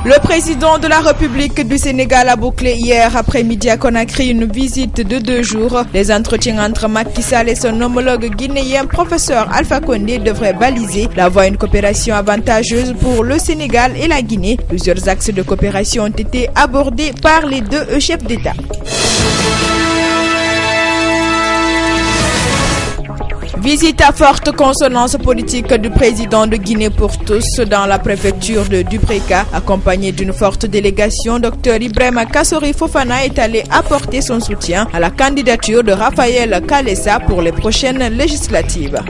Le président de la République du Sénégal a bouclé hier après-midi à Conakry une visite de 2 jours. Les entretiens entre Macky Sall et son homologue guinéen professeur Alpha Condé devraient baliser la voie à une coopération avantageuse pour le Sénégal et la Guinée. Plusieurs axes de coopération ont été abordés par les deux chefs d'État. Visite à forte consonance politique du président de Guinée pour tous dans la préfecture de Dubreka. Accompagné d'une forte délégation, Dr Ibrahima Kassori Fofana est allé apporter son soutien à la candidature de Raphaël Kalessa pour les prochaines législatives.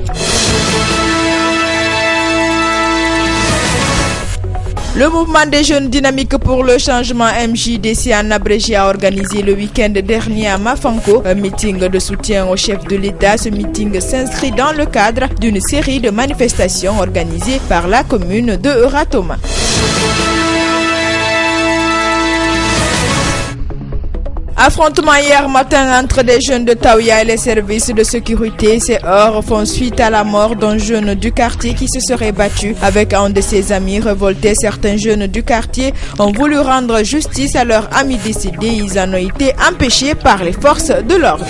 Le mouvement des jeunes dynamiques pour le changement MJDC en abrégé a organisé le week-end dernier à Mafanko un meeting de soutien au chef de l'État. Ce meeting s'inscrit dans le cadre d'une série de manifestations organisées par la commune de Ratoma. Affrontement hier matin entre des jeunes de Taouya et les services de sécurité. Ces heurts font suite à la mort d'un jeune du quartier qui se serait battu avec un de ses amis révoltés. Certains jeunes du quartier ont voulu rendre justice à leur ami décédé. Ils en ont été empêchés par les forces de l'ordre.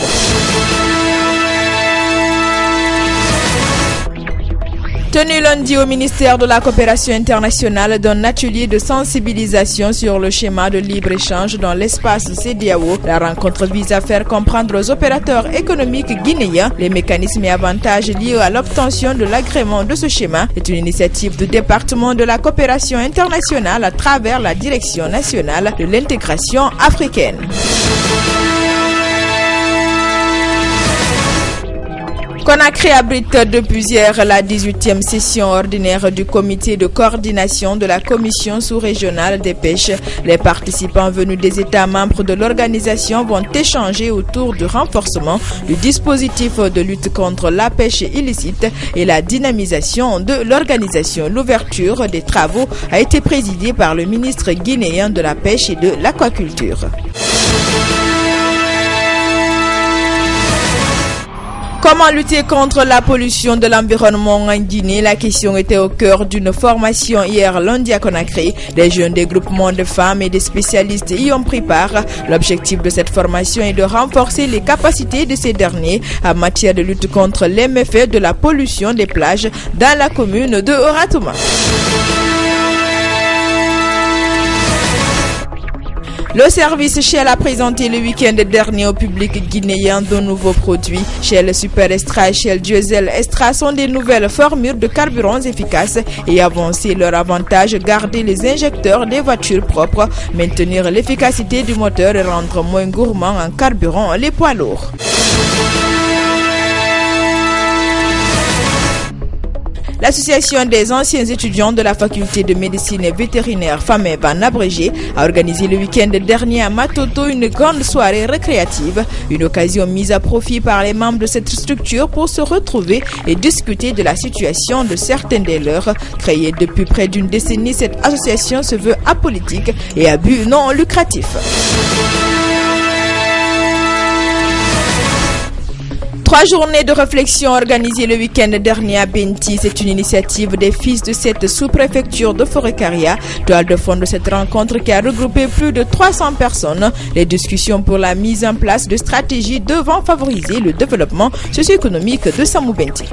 Tenu lundi au ministère de la Coopération internationale d'un atelier de sensibilisation sur le schéma de libre-échange dans l'espace CEDEAO. La rencontre vise à faire comprendre aux opérateurs économiques guinéens les mécanismes et avantages liés à l'obtention de l'agrément de ce schéma. C'est une initiative du département de la coopération internationale à travers la Direction nationale de l'intégration africaine. Conakry abrite depuis hier la 18e session ordinaire du comité de coordination de la commission sous-régionale des pêches. Les participants venus des États membres de l'organisation vont échanger autour du renforcement du dispositif de lutte contre la pêche illicite et la dynamisation de l'organisation. L'ouverture des travaux a été présidée par le ministre guinéen de la pêche et de l'aquaculture. Comment lutter contre la pollution de l'environnement en Guinée? La question était au cœur d'une formation hier lundi à Conakry. Des jeunes des groupements de femmes et des spécialistes y ont pris part. L'objectif de cette formation est de renforcer les capacités de ces derniers en matière de lutte contre les méfaits de la pollution des plages dans la commune de Ratoma. Le service Shell a présenté le week-end dernier au public guinéen de nouveaux produits. Shell Super Extra et Shell Diesel Extra sont des nouvelles formules de carburants efficaces et avancées. Leur avantage, garder les injecteurs des voitures propres, maintenir l'efficacité du moteur et rendre moins gourmands en carburant les poids lourds. L'association des anciens étudiants de la faculté de médecine et vétérinaire FAMEV en abrégé a organisé le week-end dernier à Matoto une grande soirée récréative, une occasion mise à profit par les membres de cette structure pour se retrouver et discuter de la situation de certains des leurs. Créée depuis près d'une décennie, cette association se veut apolitique et à but non lucratif. 3 journées de réflexion organisées le week-end dernier à Benti. C'est une initiative des fils de cette sous-préfecture de Forêt-Caria. Toile de fond de cette rencontre qui a regroupé plus de 300 personnes. Les discussions pour la mise en place de stratégies devant favoriser le développement socio-économique de Samou Benti.